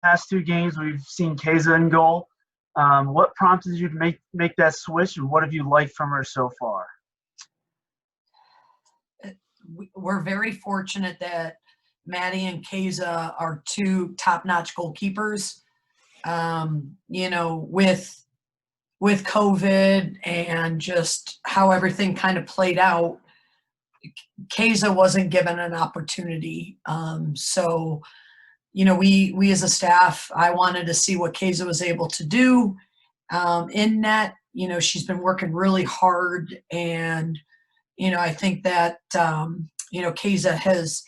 past two games, we've seen Keza in goal. What prompted you to make that switch, and what have you liked from her so far? We're very fortunate that Maddie and Keza are two top-notch goalkeepers. With COVID and just how everything kind of played out, Keza wasn't given an opportunity. So we as a staff, I wanted to see what Keza was able to do in net. She's been working really hard, and I think that Keza has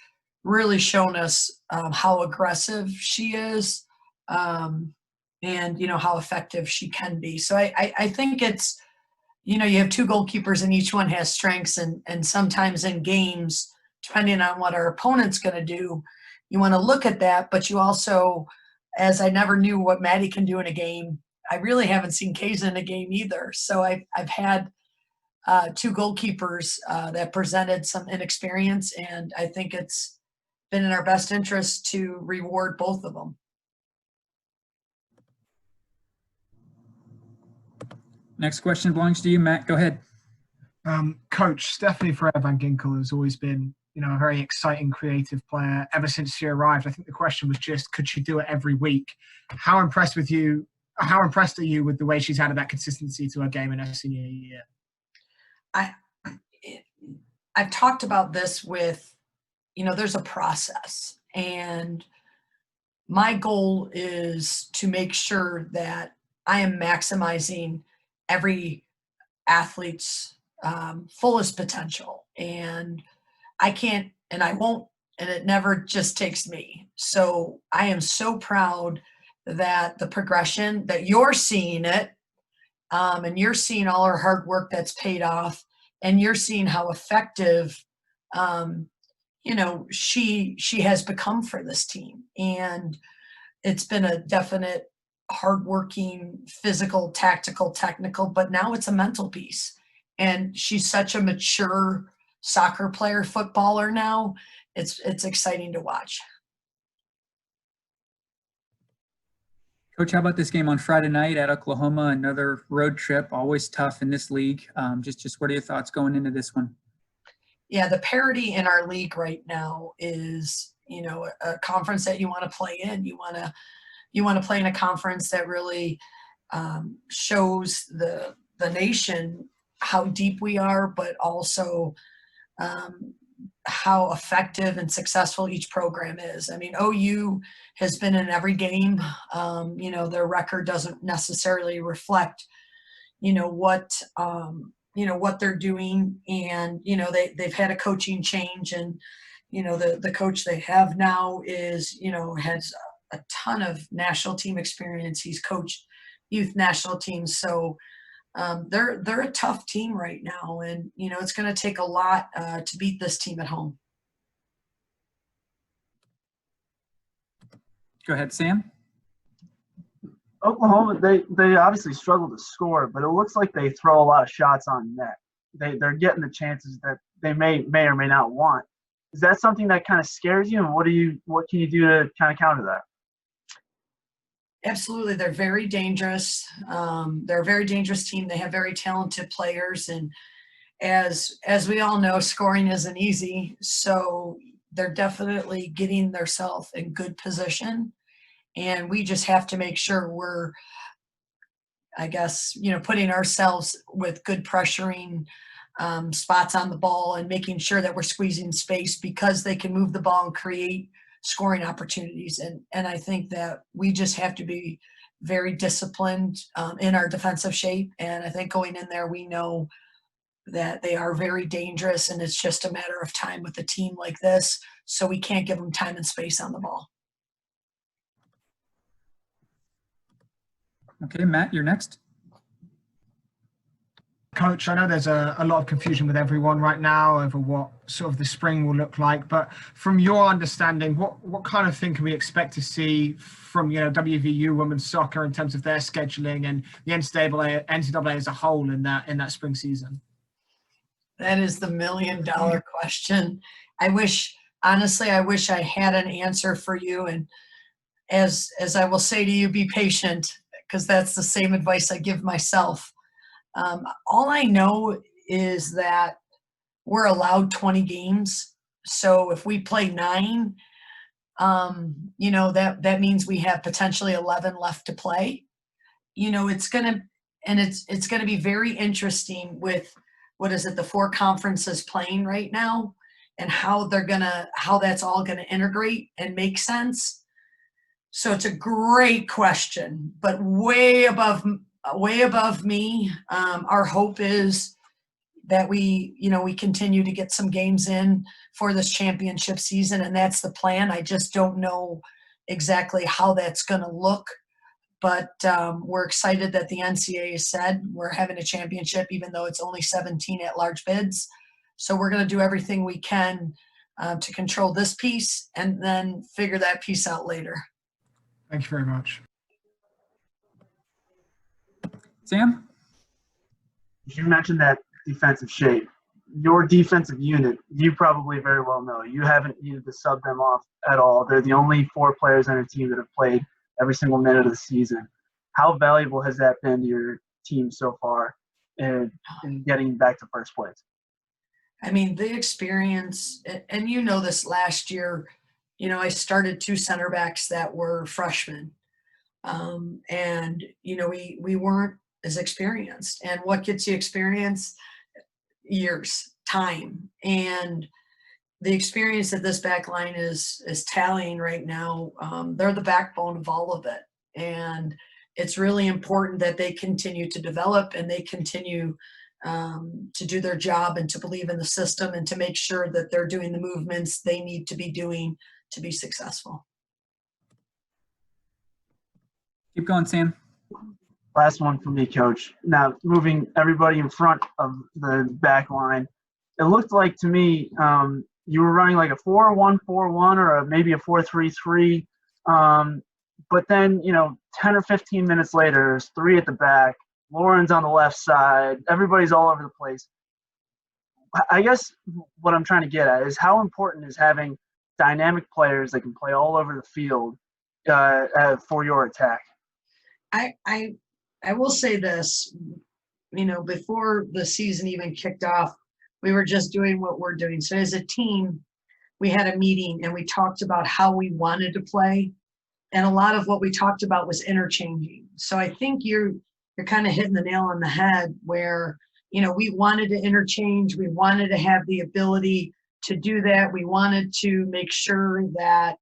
really shown us how aggressive she is, and how effective she can be. So I think it's you have two goalkeepers and each one has strengths, and sometimes in games, depending on what our opponent's going to do, you want to look at that, but you also, as I never knew what Maddie can do in a game, I really haven't seen Keza in a game either. So I've had two goalkeepers that presented some inexperience, and I think it's been in our best interest to reward both of them. Next question belongs to you, Matt. Go ahead. Coach, Stephanie Ferrer Van Ginkel has always been, a very exciting, creative player ever since she arrived. I think the question was just, could she do it every week? How impressed are you with the way she's added that consistency to her game in her senior year? I've talked about this with, there's a process, and my goal is to make sure that I am maximizing every athlete's fullest potential, and I can't, and I won't, and it never just takes me. So I am so proud that the progression that you're seeing it, and you're seeing all her hard work that's paid off, and you're seeing how effective, she has become for this team. And it's been a definite hardworking, physical, tactical, technical, but now it's a mental piece. And she's such a mature soccer player, footballer now. It's exciting to watch. Coach, how about this game on Friday night at Oklahoma? Another road trip, always tough in this league. Just what are your thoughts going into this one? Yeah, the parity in our league right now is, a conference that you want to play in. You want to play in a conference that really shows the nation how deep we are, but also how effective and successful each program is. I mean, OU has been in every game. Their record doesn't necessarily reflect, what they're doing. And, they've had a coaching change, and, the coach they have now is, has a ton of national team experience. He's coached youth national teams. So they're a tough team right now, and it's going to take a lot to beat this team at home. Go ahead, Sam. Oklahoma, they obviously struggle to score, but it looks like they throw a lot of shots on net. They're getting the chances that they may or may not want. Is that something that kind of scares you, and what can you do to kind of counter that? Absolutely. They're very dangerous. They're a very dangerous team. They have very talented players. And as we all know, scoring isn't easy. So they're definitely getting themselves in good position. And we just have to make sure we're, putting ourselves with good pressuring spots on the ball and making sure that we're squeezing space, because they can move the ball and create scoring opportunities. And I think that we just have to be very disciplined in our defensive shape. And I think going in there, we know that they are very dangerous, and it's just a matter of time with a team like this. So we can't give them time and space on the ball. Okay, Matt, you're next. Coach, I know there's a lot of confusion with everyone right now over what sort of the spring will look like, but from your understanding, what kind of thing can we expect to see from WVU women's soccer in terms of their scheduling and the NCAA as a whole in that spring season? That is the $1 million question. Honestly, I wish I had an answer for you. as I will say to you, be patient, because that's the same advice I give myself. All I know is that we're allowed 20 games. So if we play 9, that means we have potentially 11 left to play. It's gonna be very interesting with, what is it, the 4 conferences playing right now, and how that's all gonna integrate and make sense. So it's a great question, but way above me. Our hope is that we continue to get some games in for this championship season, and that's the plan. I just don't know exactly how that's going to look, but we're excited that the NCAA has said we're having a championship, even though it's only 17 at-large bids. So we're going to do everything we can to control this piece, and then figure that piece out later. Thank you very much. Sam? You mentioned that defensive shape. Your defensive unit, you probably very well know. You haven't needed to sub them off at all. They're the only 4 players on your team that have played every single minute of the season. How valuable has that been to your team so far in getting back to first place? I mean, the experience, and this last year, I started 2 center backs that were freshmen. And, we weren't as experienced. And what gets you experience? Years, time. And the experience that this back line is tallying right now, they're the backbone of all of it. And it's really important that they continue to develop, and they continue to do their job, and to believe in the system, and to make sure that they're doing the movements they need to be doing to be successful. Keep going, Sam. Last one for me, Coach. Now, moving everybody in front of the back line, it looked like to me you were running like a 4-1-4-1 or maybe a 4-3-3. But then, 10 or 15 minutes later, there's 3 at the back. Lauren's on the left side. Everybody's all over the place. I guess what I'm trying to get at is, how important is having dynamic players that can play all over the field for your attack? I will say this, before the season even kicked off, we were just doing what we're doing. So as a team, we had a meeting, and we talked about how we wanted to play. And a lot of what we talked about was interchanging. So I think you're kind of hitting the nail on the head, where, we wanted to interchange. We wanted to have the ability to do that. We wanted to make sure that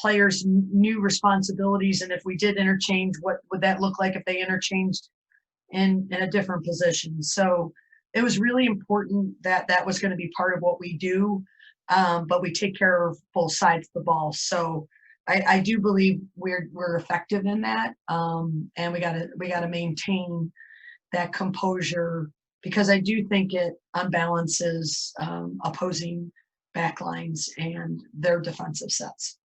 players knew responsibilities, and if we did interchange, what would that look like if they interchanged in a different position. So it was really important that that was going to be part of what we do, but we take care of both sides of the ball. So I do believe we're effective in that, and we gotta maintain that composure, because I do think it unbalances opposing backlines and their defensive sets.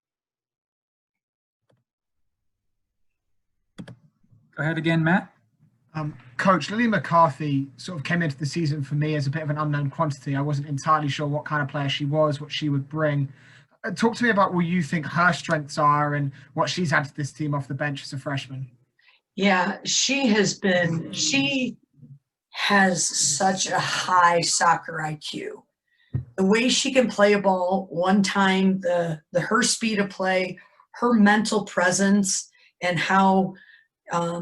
Go ahead again, Matt. Coach, Lily McCarthy sort of came into the season for me as a bit of an unknown quantity. I wasn't entirely sure what kind of player she was, what she would bring. Talk to me about what you think her strengths are and what she's added to this team off the bench as a freshman. Yeah, she has such a high soccer IQ. The way she can play a ball one time, her speed of play, her mental presence, and how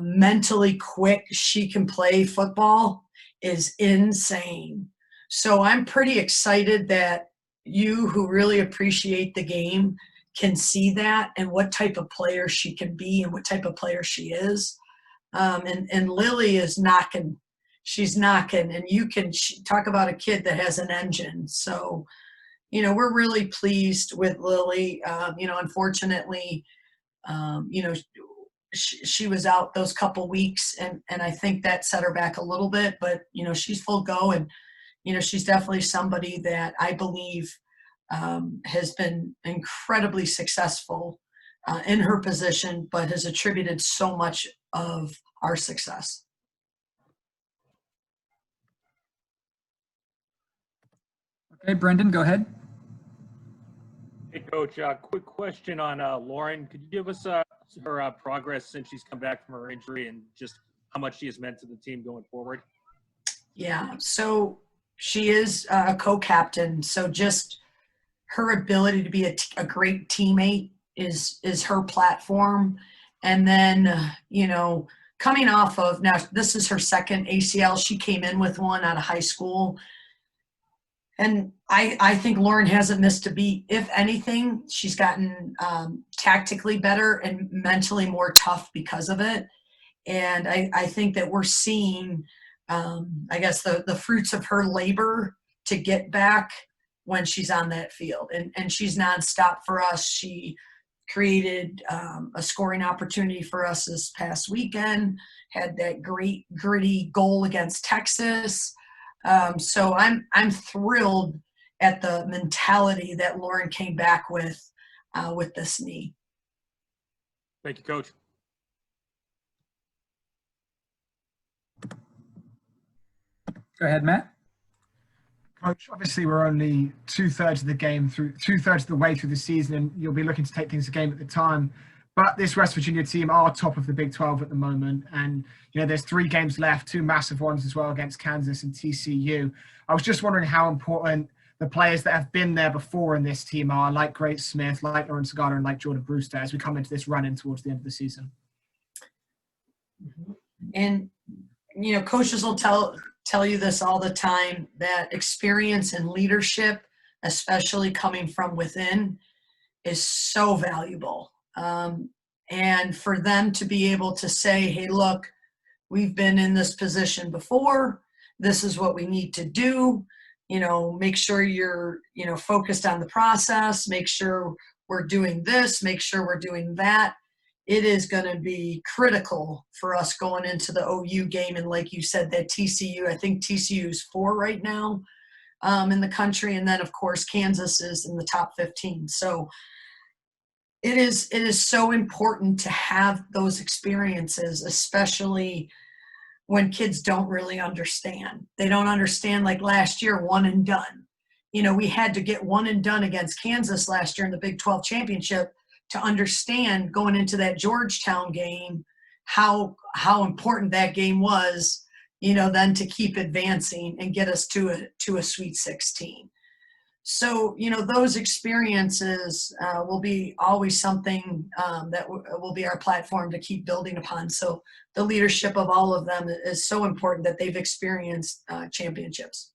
mentally quick she can play football is insane. So I'm pretty excited that you, who really appreciate the game, can see that, and what type of player she can be, and what type of player she is. And Lily is knocking. She's knocking, and you can talk about a kid that has an engine. So, we're really pleased with Lily. Unfortunately, she was out those couple weeks, and I think that set her back a little bit, but, she's full go, and, she's definitely somebody that I believe has been incredibly successful in her position, but has attributed so much of our success. Okay, Brendan, go ahead. Hey, Hey, Coach, quick question on Lauren. Could you give us her progress since she's come back from her injury and just how much she has meant to the team going forward? Yeah, so she is a co-captain. So just her ability to be a great teammate is her platform. And then, coming off of, now this is her second ACL. She came in with one out of high school. And I think Lauren hasn't missed a beat. If anything, she's gotten tactically better and mentally more tough because of it. And I think that we're seeing, I guess, the fruits of her labor to get back when she's on that field. And she's nonstop for us. She created a scoring opportunity for us this past weekend, had that great gritty goal against Texas. So I'm thrilled at the mentality that Lauren came back with this knee. Thank you, Coach. Go ahead, Matt. Coach, obviously we're only two-thirds of the way through the season, and you'll be looking to take things a game at a time. But this West Virginia team are top of the Big 12 at the moment. And, there's 3 games left, 2 massive ones as well against Kansas and TCU. I was just wondering how important the players that have been there before in this team are, like Grace Smith, like Lauren Sagana, and like Jordan Brewster, as we come into this run-in towards the end of the season. And, coaches will tell you this all the time, that experience and leadership, especially coming from within, is so valuable. And for them to be able to say, hey, look, we've been in this position before. This is what we need to do. Make sure you're, focused on the process. Make sure we're doing this. Make sure we're doing that. It is going to be critical for us going into the OU game. And like you said, that TCU, I think TCU is 4 right now in the country. And then, of course, Kansas is in the top 15. So it is so important to have those experiences, especially when kids don't really understand. They don't understand, like last year, one and done. We had to get one and done against Kansas last year in the Big 12 championship to understand going into that Georgetown game how important that game was, then to keep advancing and get us to a Sweet 16. So, those experiences will be always something that will be our platform to keep building upon. So the leadership of all of them is so important, that they've experienced championships.